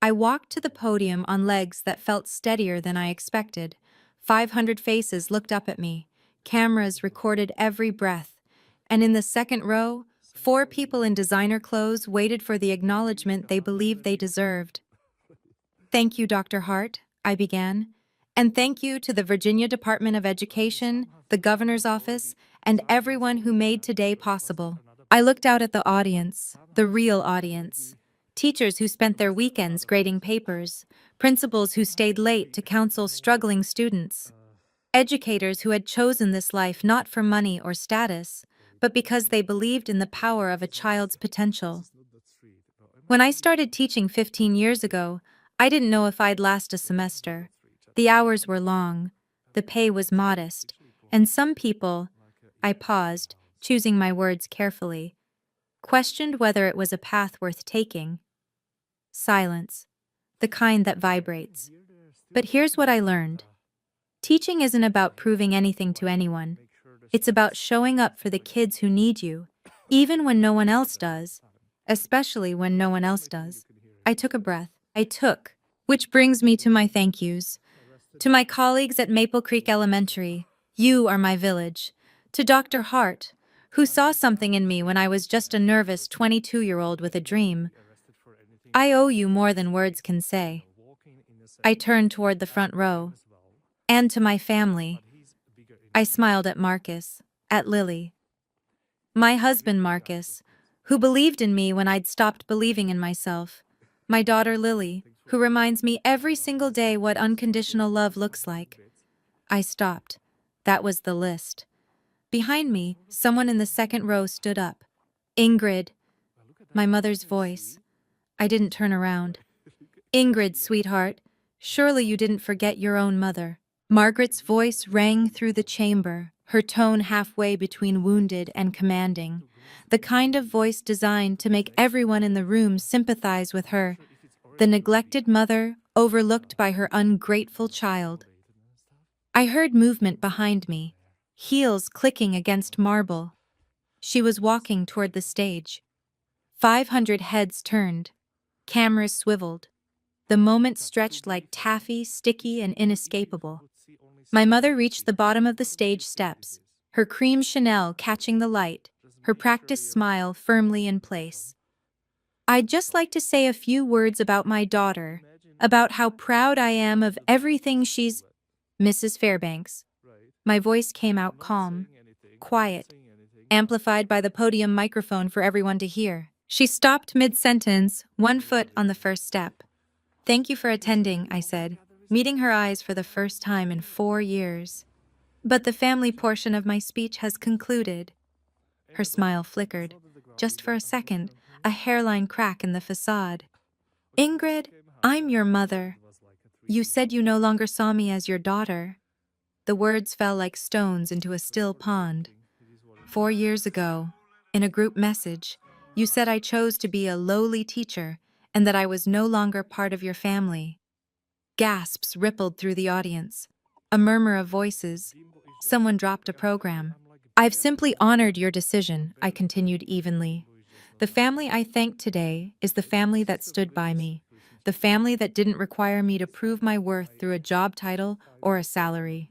I walked to the podium on legs that felt steadier than I expected. 500 faces looked up at me. Cameras recorded every breath. And in the second row, 4 people in designer clothes waited for the acknowledgement they believed they deserved. Thank you, Dr. Hart, I began. And thank you to the Virginia Department of Education, the Governor's Office, and everyone who made today possible. I looked out at the audience, the real audience. Teachers who spent their weekends grading papers, principals who stayed late to counsel struggling students, educators who had chosen this life not for money or status, but because they believed in the power of a child's potential. When I started teaching 15 years ago, I didn't know if I'd last a semester. The hours were long, the pay was modest, and some people, I paused, choosing my words carefully, questioned whether it was a path worth taking. Silence, the kind that vibrates. But here's what I learned. Teaching isn't about proving anything to anyone. It's about showing up for the kids who need you, even when no one else does, especially when no one else does. I took a breath. Which brings me to my thank yous. To my colleagues at Maple Creek Elementary, you are my village. To Dr. Hart, who saw something in me when I was just a nervous 22-year-old with a dream. I owe you more than words can say. I turned toward the front row. And to my family. I smiled at Marcus, at Lily. My husband Marcus, who believed in me when I'd stopped believing in myself. My daughter Lily, who reminds me every single day what unconditional love looks like. I stopped. That was the list. Behind me, someone in the second row stood up. Ingrid. My mother's voice. I didn't turn around. Ingrid, sweetheart, surely you didn't forget your own mother. Margaret's voice rang through the chamber, her tone halfway between wounded and commanding, the kind of voice designed to make everyone in the room sympathize with her, the neglected mother overlooked by her ungrateful child. I heard movement behind me, heels clicking against marble. She was walking toward the stage. 500 heads turned, cameras swiveled. The moment stretched like taffy, sticky and inescapable. My mother reached the bottom of the stage steps, her cream Chanel catching the light, her practiced smile firmly in place. I'd just like to say a few words about my daughter, about how proud I am of everything she's... Mrs. Fairbanks. My voice came out calm, quiet, amplified by the podium microphone for everyone to hear. She stopped mid-sentence, one foot on the first step. Thank you for attending, I said, meeting her eyes for the first time in 4 years. But the family portion of my speech has concluded. Her smile flickered. Just for a second, a hairline crack in the facade. Ingrid, I'm your mother. You said you no longer saw me as your daughter. The words fell like stones into a still pond. 4 years ago, in a group message, you said I chose to be a lowly teacher and that I was no longer part of your family. Gasps rippled through the audience. A murmur of voices. Someone dropped a program. I've simply honored your decision, I continued evenly. The family I thank today is the family that stood by me, the family that didn't require me to prove my worth through a job title or a salary.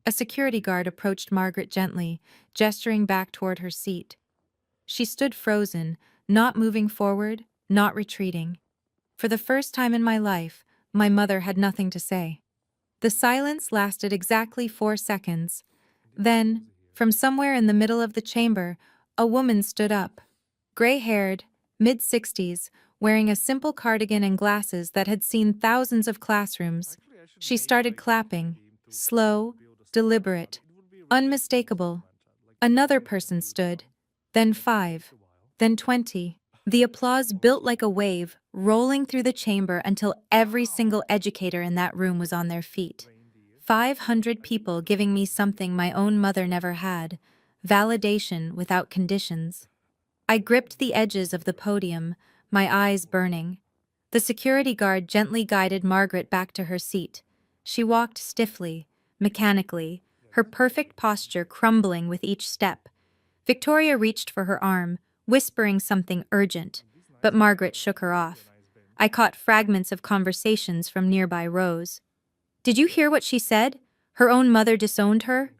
A security guard approached Margaret gently, gesturing back toward her seat. She stood frozen, not moving forward, not retreating. For the first time in my life, my mother had nothing to say. The silence lasted exactly 4 seconds. Then, from somewhere in the middle of the chamber, a woman stood up. Gray-haired, mid-60s, wearing a simple cardigan and glasses that had seen thousands of classrooms. She started clapping, slow, deliberate. Unmistakable. Another person stood, then 5, then 20. The applause built like a wave, rolling through the chamber until every single educator in that room was on their feet. 500 people giving me something my own mother never had, validation without conditions. I gripped the edges of the podium, my eyes burning. The security guard gently guided Margaret back to her seat. She walked stiffly, mechanically, her perfect posture crumbling with each step. Victoria reached for her arm, whispering something urgent, but Margaret shook her off. I caught fragments of conversations from nearby rows. Did you hear what she said? Her own mother disowned her?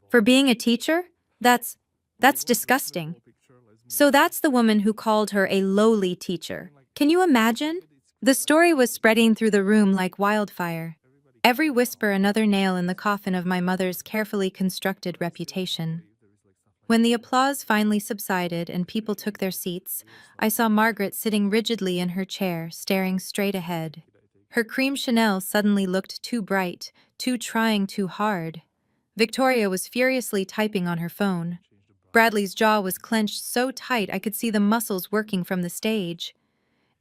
For being a teacher? That's disgusting. So that's the woman who called her a lowly teacher. Can you imagine? The story was spreading through the room like wildfire. Every whisper another nail in the coffin of my mother's carefully constructed reputation. When the applause finally subsided and people took their seats, I saw Margaret sitting rigidly in her chair, staring straight ahead. Her cream Chanel suddenly looked too bright, too trying too hard. Victoria was furiously typing on her phone. Bradley's jaw was clenched so tight I could see the muscles working from the stage.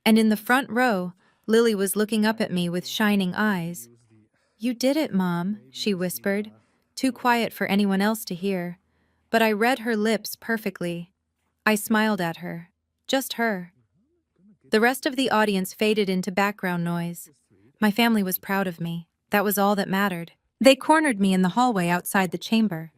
And in the front row, Lily was looking up at me with shining eyes. "You did it, Mom," she whispered, too quiet for anyone else to hear. But I read her lips perfectly. I smiled at her. Just her. The rest of the audience faded into background noise. My family was proud of me. That was all that mattered. They cornered me in the hallway outside the chamber.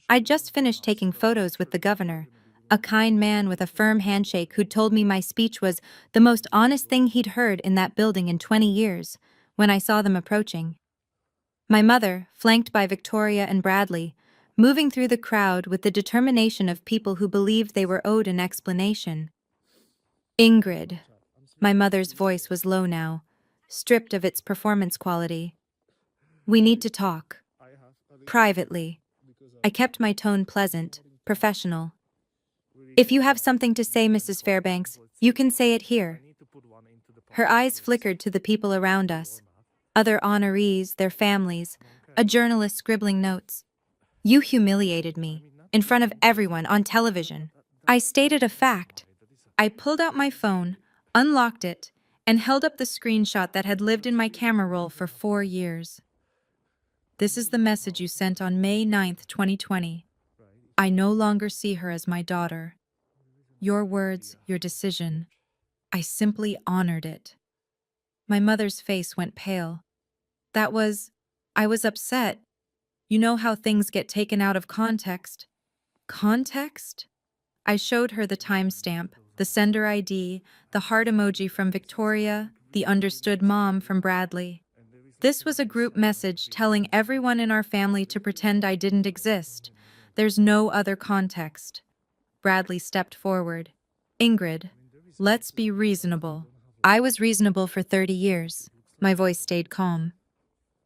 I'd just finished taking photos with the governor, a kind man with a firm handshake who'd told me my speech was the most honest thing he'd heard in that building in 20 years, when I saw them approaching. My mother, flanked by Victoria and Bradley, moving through the crowd with the determination of people who believed they were owed an explanation. "Ingrid." My mother's voice was low now, stripped of its performance quality. "We need to talk. Privately." I kept my tone pleasant, professional. "If you have something to say, Mrs. Fairbanks, you can say it here." Her eyes flickered to the people around us, other honorees, their families, a journalist scribbling notes. "You humiliated me, in front of everyone, on television." I stated a fact. I pulled out my phone, unlocked it, and held up the screenshot that had lived in my camera roll for 4 years. "This is the message you sent on May 9th, 2020. I no longer see her as my daughter. Your words, your decision. I simply honored it." My mother's face went pale. I was upset. You know how things get taken out of context. Context? I showed her the timestamp, the sender ID, the heart emoji from Victoria, the understood mom from Bradley. This was a group message telling everyone in our family to pretend I didn't exist. There's no other context. Bradley stepped forward. "Ingrid, let's be reasonable." I was reasonable for 30 years. My voice stayed calm.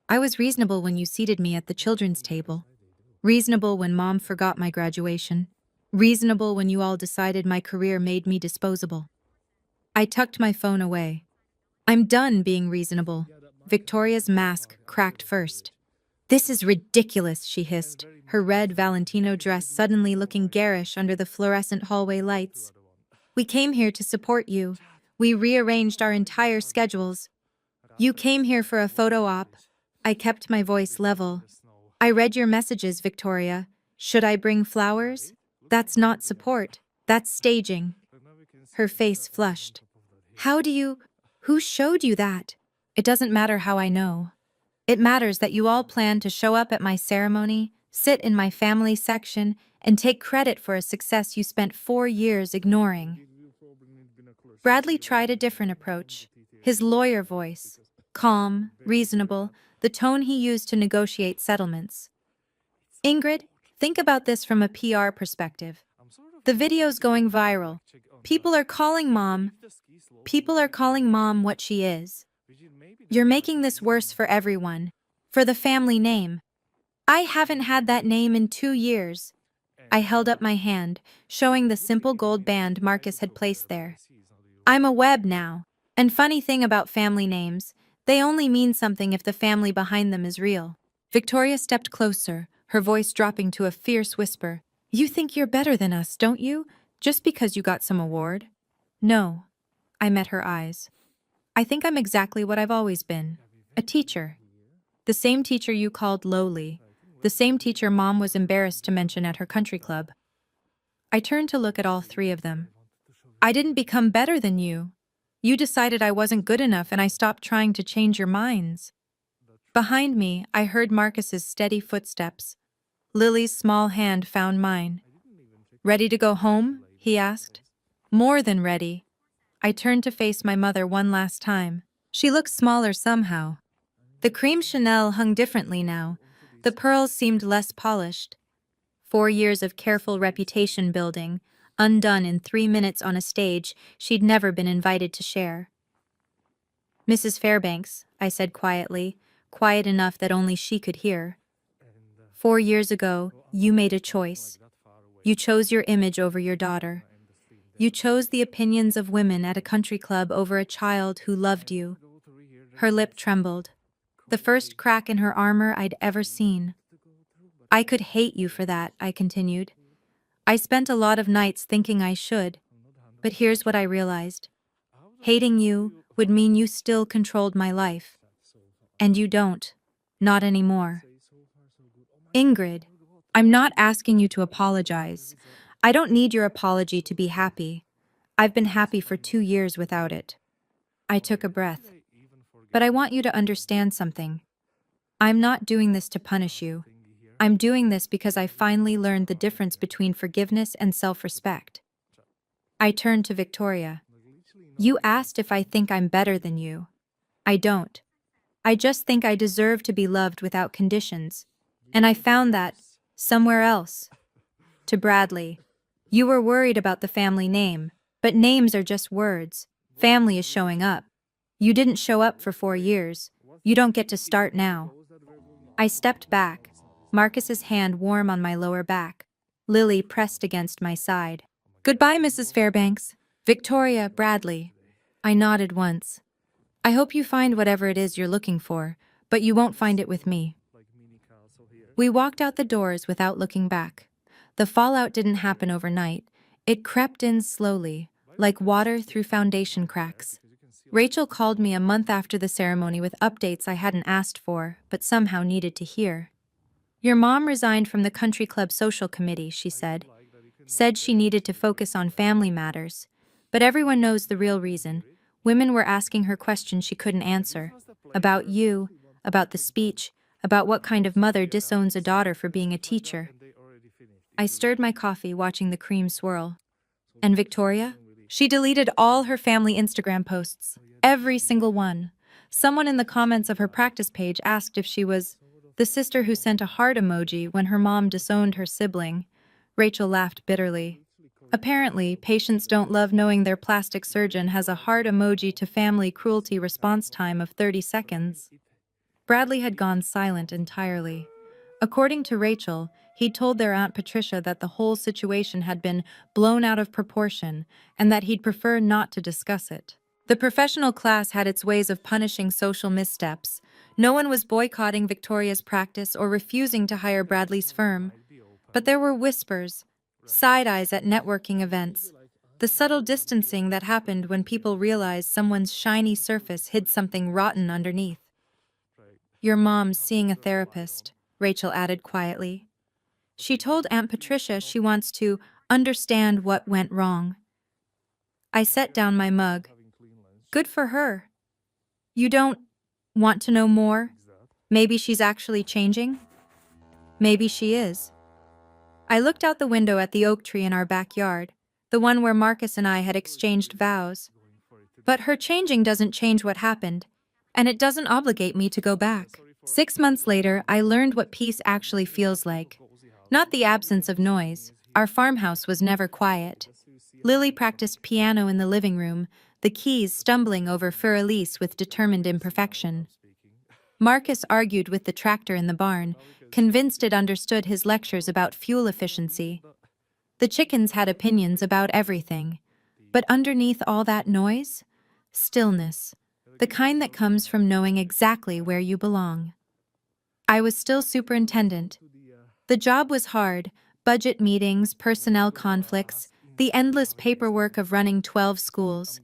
I was reasonable when you seated me at the children's table. Reasonable when Mom forgot my graduation. Reasonable when you all decided my career made me disposable. I tucked my phone away. "I'm done being reasonable." Victoria's mask cracked first. "This is ridiculous," she hissed, her red Valentino dress suddenly looking garish under the fluorescent hallway lights. "We came here to support you. We rearranged our entire schedules. You came here for a photo op." I kept my voice level. "I read your messages, Victoria. Should I bring flowers? That's not support. That's staging." Her face flushed. Who showed you that?" "It doesn't matter how I know. It matters that you all plan to show up at my ceremony, sit in my family section, and take credit for a success you spent 4 years ignoring." Bradley tried a different approach. His lawyer voice, calm, reasonable, the tone he used to negotiate settlements. "Ingrid, think about this from a PR perspective. The video's going viral. People are calling Mom. People are calling Mom what she is. You're making this worse for everyone. For the family name. I haven't had that name in 2 years." I held up my hand, showing the simple gold band Marcus had placed there. "I'm a Webb now. And funny thing about family names, they only mean something if the family behind them is real." Victoria stepped closer, her voice dropping to a fierce whisper. You think you're better than us, don't you? Just because you got some award? No. I met her eyes. I think I'm exactly what I've always been. A teacher. The same teacher you called lowly. The same teacher Mom was embarrassed to mention at her country club. I turned to look at all three of them. I didn't become better than you. You decided I wasn't good enough and I stopped trying to change your minds. Behind me, I heard Marcus's steady footsteps. Lily's small hand found mine. Ready to go home? He asked. More than ready. I turned to face my mother one last time. She looked smaller somehow. The cream Chanel hung differently now. The pearls seemed less polished. 4 years of careful reputation building, undone in 3 minutes on a stage she'd never been invited to share. Mrs. Fairbanks, I said quietly, quiet enough that only she could hear. 4 years ago, you made a choice. You chose your image over your daughter. You chose the opinions of women at a country club over a child who loved you. Her lip trembled. The first crack in her armor I'd ever seen. I could hate you for that, I continued. I spent a lot of nights thinking I should, but here's what I realized. Hating you would mean you still controlled my life. And you don't. Not anymore. Ingrid, I'm not asking you to apologize. I don't need your apology to be happy. I've been happy for 2 years without it. I took a breath. But I want you to understand something. I'm not doing this to punish you. I'm doing this because I finally learned the difference between forgiveness and self-respect. I turned to Victoria. You asked if I think I'm better than you. I don't. I just think I deserve to be loved without conditions. And I found that somewhere else. To Bradley. You were worried about the family name, but names are just words. Family is showing up. You didn't show up for 4 years. You don't get to start now. I stepped back, Marcus's hand warm on my lower back. Lily pressed against my side. Goodbye, Mrs. Fairbanks. Victoria, Bradley. I nodded once. I hope you find whatever it is you're looking for, but you won't find it with me. We walked out the doors without looking back. The fallout didn't happen overnight. It crept in slowly, like water through foundation cracks. Rachel called me a month after the ceremony with updates I hadn't asked for, but somehow needed to hear. Your mom resigned from the country club social committee, she said. Said she needed to focus on family matters. But everyone knows the real reason. Women were asking her questions she couldn't answer. About you, about the speech, about what kind of mother disowns a daughter for being a teacher. I stirred my coffee, watching the cream swirl. And Victoria? She deleted all her family Instagram posts. Every single one. Someone in the comments of her practice page asked if she was the sister who sent a heart emoji when her mom disowned her sibling. Rachel laughed bitterly. Apparently, patients don't love knowing their plastic surgeon has a heart emoji to family cruelty response time of 30 seconds. Bradley had gone silent entirely. According to Rachel, he'd told their Aunt Patricia that the whole situation had been blown out of proportion and that he'd prefer not to discuss it. The professional class had its ways of punishing social missteps. No one was boycotting Victoria's practice or refusing to hire Bradley's firm. But there were whispers, side eyes at networking events, the subtle distancing that happened when people realized someone's shiny surface hid something rotten underneath. Your mom's seeing a therapist, Rachel added quietly. She told Aunt Patricia she wants to understand what went wrong. I set down my mug. Good for her. You don't want to know more? Maybe she's actually changing? Maybe she is. I looked out the window at the oak tree in our backyard, the one where Marcus and I had exchanged vows. But her changing doesn't change what happened, and it doesn't obligate me to go back. 6 months later, I learned what peace actually feels like. Not the absence of noise. Our farmhouse was never quiet. Lily practiced piano in the living room, the keys stumbling over Fur-Elise with determined imperfection. Marcus argued with the tractor in the barn, convinced it understood his lectures about fuel efficiency. The chickens had opinions about everything. But underneath all that noise, stillness, the kind that comes from knowing exactly where you belong. I was still superintendent. The job was hard: budget meetings, personnel conflicts, the endless paperwork of running 12 schools.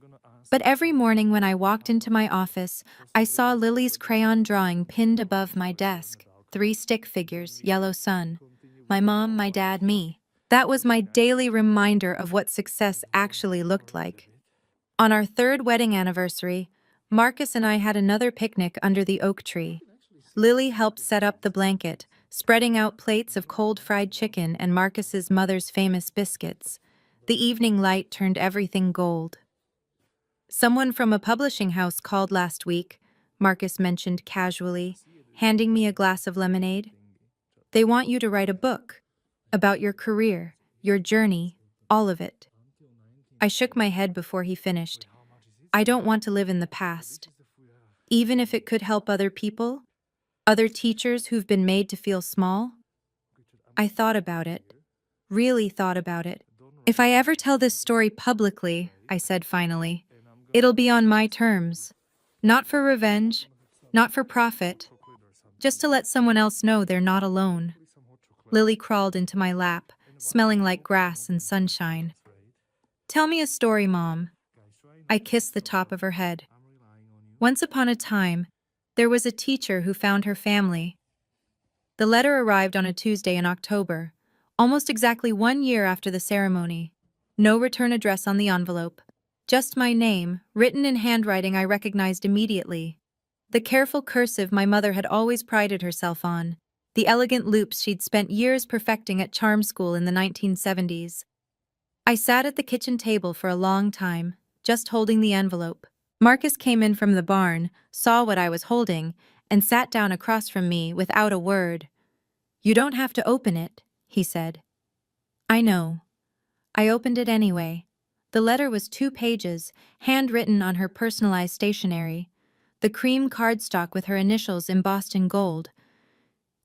But every morning when I walked into my office, I saw Lily's crayon drawing pinned above my desk. 3 stick figures, yellow sun. My mom, my dad, me. That was my daily reminder of what success actually looked like. On our 3rd wedding anniversary, Marcus and I had another picnic under the oak tree. Lily helped set up the blanket, spreading out plates of cold fried chicken and Marcus's mother's famous biscuits. The evening light turned everything gold. Someone from a publishing house called last week, Marcus mentioned casually, handing me a glass of lemonade. They want you to write a book about your career, your journey, all of it. I shook my head before he finished. I don't want to live in the past. Even if it could help other people, other teachers who've been made to feel small. I thought about it, really thought about it. If I ever tell this story publicly, I said finally, it'll be on my terms. Not for revenge, not for profit, just to let someone else know they're not alone. Lily crawled into my lap, smelling like grass and sunshine. Tell me a story, Mom. I kissed the top of her head. Once upon a time, there was a teacher who found her family. The letter arrived on a Tuesday in October, almost exactly 1 year after the ceremony. No return address on the envelope. Just my name, written in handwriting I recognized immediately. The careful cursive my mother had always prided herself on. The elegant loops she'd spent years perfecting at charm school in the 1970s. I sat at the kitchen table for a long time, just holding the envelope. Marcus came in from the barn, saw what I was holding, and sat down across from me without a word. "You don't have to open it," he said. I know. I opened it anyway. The letter was 2 pages, handwritten on her personalized stationery. The cream cardstock with her initials embossed in gold.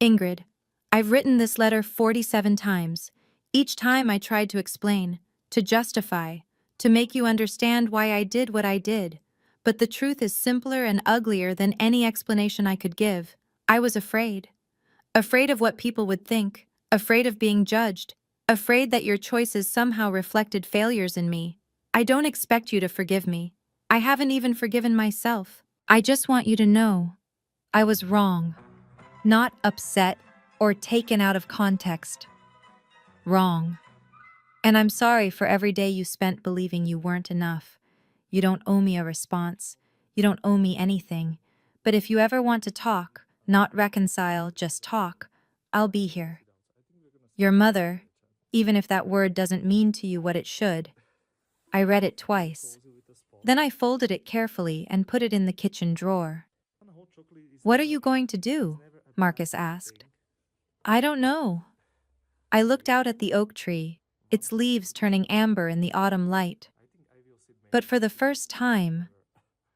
Ingrid, I've written this letter 47 times. Each time I tried to explain, to justify, to make you understand why I did what I did. But the truth is simpler and uglier than any explanation I could give. I was afraid. Afraid of what people would think, afraid of being judged, afraid that your choices somehow reflected failures in me. I don't expect you to forgive me. I haven't even forgiven myself. I just want you to know I was wrong. Not upset or taken out of context. Wrong. And I'm sorry for every day you spent believing you weren't enough. You don't owe me a response. You don't owe me anything. But if you ever want to talk, not reconcile, just talk, I'll be here. Your mother, even if that word doesn't mean to you what it should. I read it twice. Then I folded it carefully and put it in the kitchen drawer. What are you going to do? Marcus asked. I don't know. I looked out at the oak tree, its leaves turning amber in the autumn light. But for the first time,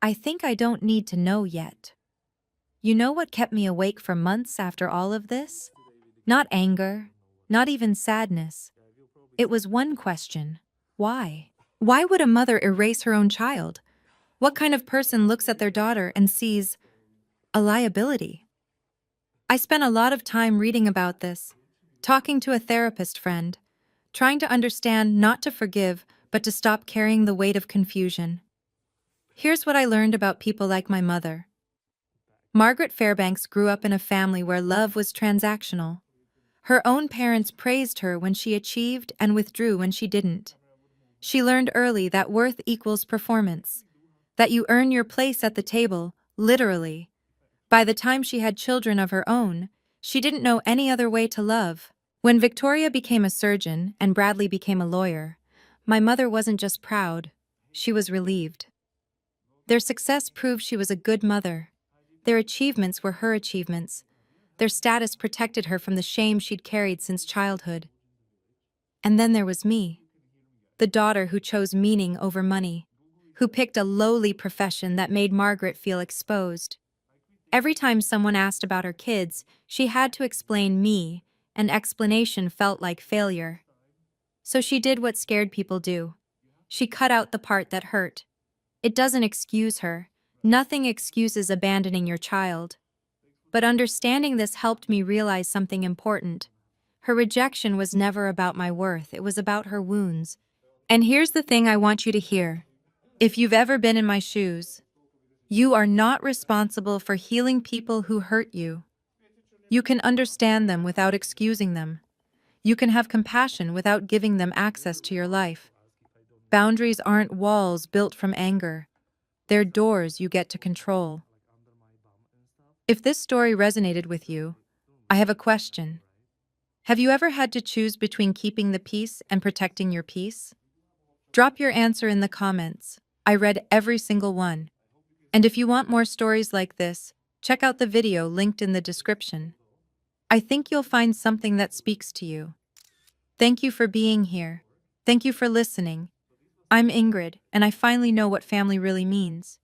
I think I don't need to know yet. You know what kept me awake for months after all of this? Not anger, not even sadness. It was one question: why? Why would a mother erase her own child? What kind of person looks at their daughter and sees a liability? I spent a lot of time reading about this, talking to a therapist friend, trying to understand not to forgive, but to stop carrying the weight of confusion. Here's what I learned about people like my mother. Margaret Fairbanks grew up in a family where love was transactional. Her own parents praised her when she achieved and withdrew when she didn't. She learned early that worth equals performance, that you earn your place at the table, literally. By the time she had children of her own, she didn't know any other way to love. When Victoria became a surgeon and Bradley became a lawyer, my mother wasn't just proud, she was relieved. Their success proved she was a good mother. Their achievements were her achievements. Their status protected her from the shame she'd carried since childhood. And then there was me, the daughter who chose meaning over money, who picked a lowly profession that made Margaret feel exposed. Every time someone asked about her kids, she had to explain me, and explanation felt like failure. So she did what scared people do. She cut out the part that hurt. It doesn't excuse her. Nothing excuses abandoning your child. But understanding this helped me realize something important. Her rejection was never about my worth, it was about her wounds. And here's the thing I want you to hear. If you've ever been in my shoes, you are not responsible for healing people who hurt you. You can understand them without excusing them. You can have compassion without giving them access to your life. Boundaries aren't walls built from anger. They're doors you get to control. If this story resonated with you, I have a question. Have you ever had to choose between keeping the peace and protecting your peace? Drop your answer in the comments. I read every single one. And if you want more stories like this, check out the video linked in the description. I think you'll find something that speaks to you. Thank you for being here. Thank you for listening. I'm Ingrid, and I finally know what family really means.